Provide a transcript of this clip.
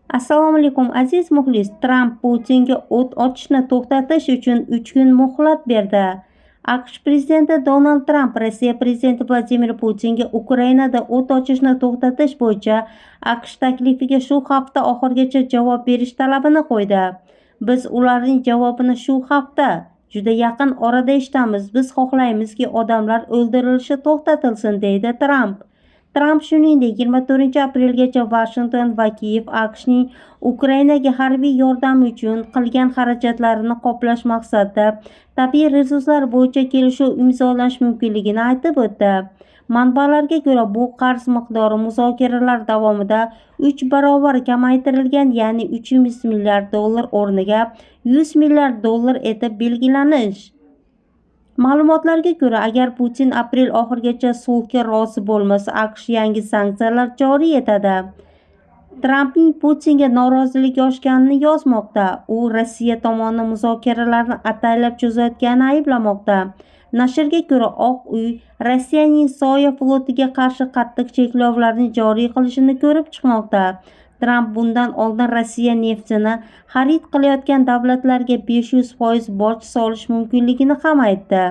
Assalomu alaykum aziz muxlis. Tramp Putinga o't ochishni to'xtatish uchun 3 kun muhlat berdi. AQSh prezidenti Donald Tramp Rossiya prezidenti Vladimir Putinga Ukrainada o't ochishni to'xtatish bo'yicha AQSh taklifiga shu hafta oxirigacha javob berish talabini qo'ydi. Biz ularning javobini shu hafta juda yaqin orada eshitamiz. Biz xohlaymizki, odamlar o'ldirilishi to'xtatilsin, deydi Tramp. Tramp shuningdek 24-aprelgacha Vashington va Kiyev AQShning Ukrainaga harbiy yordam uchun qilgan xarajatlarini qoplash maqsadida tabiiy resurslar bo'yicha kelishuv imzolash mumkinligini aytib o'tdi. Manbalarga ko'ra, bu qarz miqdori muzokaralar davomida 3 barobar kamaytirilgan, ya'ni $300 milliard o'rniga $100 milliard etib belgilanish. Ma'lumotlarga ko'ra, agar Putin aprel oxirigacha sulhga rozi bo'lmasa, AQSh yangi sanksiyalar joriy etadi. Trampning Putinga noroziligi oshganini yozmoqda. U Rossiya tomoni muzokaralarni ataylab cho'zayotganini ayblamoqda. Nashrga ko'ra, Oq uy Rossiyaning Soya flotiga qarshi qattiq cheklovlarni joriy qilishini ko'rib chiqmoqda. Tramp bundan oldin Rossiya neftini xarid qilayotgan davlatlarga 500% boj solish mumkinligini ham aytdi.